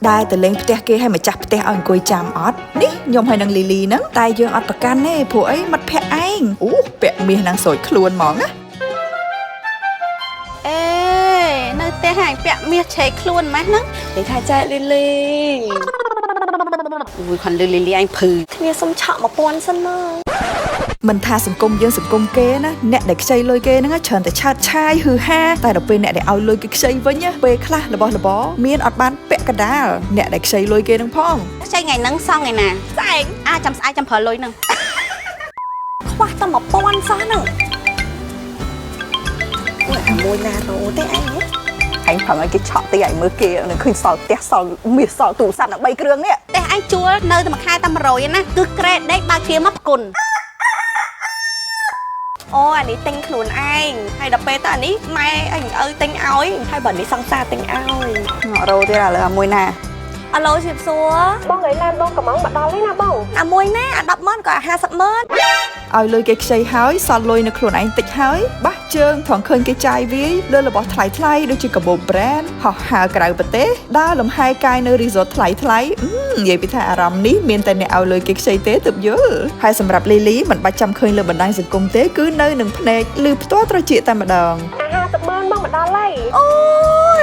Đai từ lênផ្ទះគេឲ្យម្ចាស់ផ្ទះឲ្យអង្គុយចាំអត់នេះខ្ញុំហើយនឹងលីលីហ្នឹងតែយើងអត់ប្រកាន់ទេព្រោះអីមិត្តភក្តិឯងអូពាក់មាសហ្នឹងស្រួយខ្លួនហ្មងណាអេនៅផ្ទះហើយពាក់មាសឆេកខ្លួនម៉េះហ្នឹងនិយាយថាចែកលីលីអូយខនលីលីឯងភឺគ្នាសុំឆក់1000សិនមកមិនថាសង្គមយើងសង្គមគេណាអ្នកដែលខ្ចីលុយគេហ្នឹងច្រើនតែឆាតឆាយហឺហាតែដល់ពេលអ្នកដែលឲ្យលុយគេខ្ចីវិញពេលខ្លះរបស់របរមានអត់បានពាក់កណ្ដាលអ្នកដែលខ្ចីលុយគេហ្នឹងផងខ្ចីថ្ងៃហ្នឹងសងថ្ងៃណាស្អែកចាំស្អែកចាំប្រើលុយហ្នឹងខ្វះតែ1000សោះហ្នឹងមួយណារោទេអញអញប្រឹងឲ្យគេឆក់ទីឲ្យមើលគេនឹងឃើញសល់ផ្ទះសល់មាសសល់ទូរស័ព្ទ3គ្រឿងនេះផ្ទះអញជួលនៅតែមួយខែតែ100ណាគឺក្រេតដេកបើកជាមកប្រគុណអូអានេះទិញខ្លួនឯងហើយដល់ពេលទៅអានេះម៉ែអញឪទិញឲ្យហើយបើនេះសង្សារទិញឲ្យរោទៀតឥឡូវមួយណាអាឡូជិបសួរបងឯឡានបងកំងមកដល់ទេណាបងអាមួយណាអា100000ក៏500000ឲ្យលុយគេខ្ចីហើយសល់លុយនៅខ្លួនឯងតិចហើយបាស់ជើងថងឃើញគេចាយវាយលើរបស់ថ្លៃថ្លៃដូចជាកាបូប brand ហោះហើរក្រៅប្រទេសដើរលំហែកាយនៅ resort ថ្លៃថ្លៃនិយាយពីថាអារម្មណ៍នេះមានតែអ្នកឲ្យលុយគេខ្ចីទេទើបយល់ហើយសម្រាប់លីលីមិនបាច់ចាំឃើញលើបណ្ដាញសង្គមទេគឺនៅនឹងភ្នែកឬផ្ទាល់ត្រចៀកតែម្ដង500000បងមកដល់ហើយអូ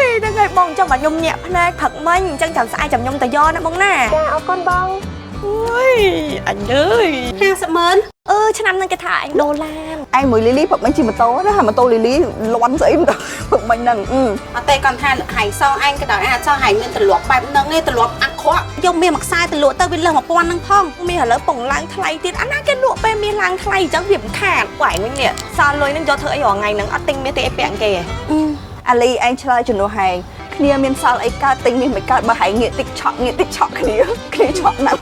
យហ្នឹងហើយបងចាំមកខ្ញុំញាក់ភ្នែកផឹកមិញអញ្ចឹងចាំស្អែកចាំខ្ញុំទៅយកណាបងណាចាអរគុណបងអូយអញអើយ500000ឆ្នាំហ្នឹងគេថាអញដូរឡានឯងមួយលីលីផឹកមិញជិះម៉ូតូណាម៉ូតូលីលីលន់ស្អីមិនដឹងផឹកមិញហ្នឹងអត់ទេគាត់ថាហែងសអញក៏ដល់អាចសហែងមានទលាប់បែបហ្នឹងឯងទលាប់អាក់ខ្វក់យកមាសមួយខ្សែទៅលក់ទៅវាលើស1000ហ្នឹងផងមាសឥឡូវពងឡើងថ្លៃទៀតអាណាគេលក់ពេលមាសឡើងថ្លៃអញ្ចឹងវាមិនខាតពួកឯងវិញនេះសល់លុយហ្នឹងយកធ្វើអីរាល់ថ្ងៃហ្នឹងអត់ទិញមាសទេអីពាក់គេអាលីឯងឆ្លើយជំនួសហែងគ្នាមានសល់អីកើតទិញមាសមិនកើតបើហែងងាកតិចឆក់គ្នាឆក់ណាស់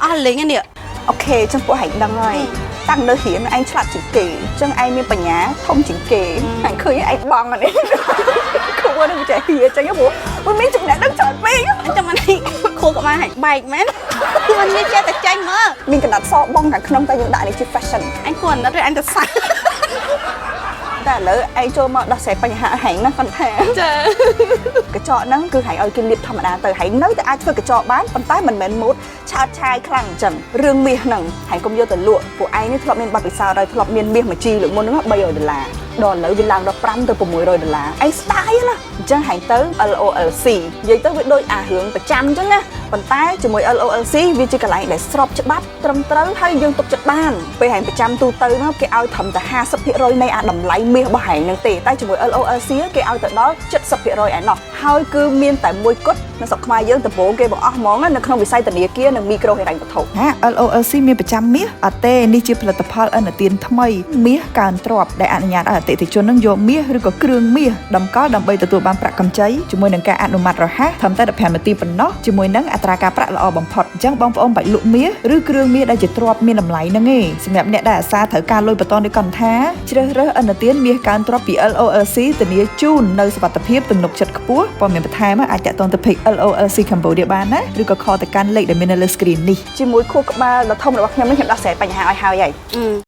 អស់លេងនេះអូខេចឹងពួកហែងដឹងហើយតាំងនៅរៀនឯងឆ្លាតជាងគេចឹងឯងមានបញ្ញាធំជាងគេហែងឃើញឯងបងអានេះគួរនឹងចេះហៀចឹងព្រោះមិនមានចំណេះដឹងច្រើនពេកចាំមិននេះខួរក្បាលហែងបែកមែនមិននេះចេះតែចាញ់មើលមានកណ្ដាត់សបងខាងក្នុងតែយើងដាក់នេះជា fashion អញគួរអត់ទេអញទៅសាតែឥឡូវឯងចូលមកដោះស្រាយបញ្ហាហែងណាគាត់ថាចាកញ្ចក់ហ្នឹងគឺហែងឲ្យគេលាបធម្មតាទៅហែងនៅតែអាចធ្វើកញ្ចក់បានប៉ុន្តែមិនមែនម៉ូតឆើតឆាយខ្លាំងអញ្ចឹងរឿងមាសហ្នឹងហែងកុំយកទៅលក់ពួកឯងនេះធ្លាប់មានបទពិសោធន៍ហើយធ្លាប់មានមាសមួយជីលើកមុនហ្នឹង$300ដល់ឥឡូវវាឡើងដល់$500ទៅ$600ឯងស្ដាយណាអញ្ចឹងហែងទៅ LOLC និយាយទៅវាដូចអារឿងប្រចាំអញ្ចឹងណាប៉ុន្តែជាមួយ LOLC វាជាកន្លែងដែលស្របច្បាប់ត្រឹមត្រូវហើយយើងទុកចិត្តបានពេលហែងប្រចាំទូទៅហ្នឹងគេឲ្យត្រឹមតែ50%នៃអាតម្លៃមាសរបស់ហែងហ្នឹងទេតែជាមួយ LOLC គេឲ្យទៅដល់70%ឯណោះហើយគឺមានតែមួយគត់នៅស្រុកខ្មែរយើងដំបូងគេបង្អស់ហ្មងនៅក្នុងវិស័យធនាគារនិងមីក្រូហិរញ្ញវត្ថុណា LOLC មានប្រចាំមាសអត់ទេនេះជាផលិតផលឥណទានថ្មីមាសកើនទ្រព្យដែលអនុញ្ញាតឲ្យអតិថិជននឹងយកមាសឬក៏គ្រឿងមាសតម្កល់ដើម្បីទទួលបានប្រាក់កម្ចីជាមួយនឹងការអនុម័តរហ័សត្រឹមតែ15នាទីប៉ុណ្ណោះជាមួយនឹងអត្រាការប្រាក់ល្អបំផុតអញ្ចឹងបងប្អូនបាច់លក់មាសឬគ្រឿងមាសដែលជាទ្រព្យមានតម្លៃហ្នឹងឯងសម្រាប់អ្នកដែលអាសាត្រូវការលុយបន្តដូចគាត់ថាជ្រើសរើសឥណទានមាសកើនទ្រព្យពី LOLC ធានាជូននៅសុវត្ថិភាពទំនុកចិត្តខ្ពស់ព័ត៌មានបន្ថែមអាចតាក់ទងទៅ page LOLC Cambodia បានណាឬក៏ call ទៅកាន់លេខដែលមាននៅលើ screen នេះជាមួយខួរក្បាលដ៏ធំរបស់ខ្ញុំនេះខ្ញុំដោះស្រាយបញ្ហាឲ្យហើយ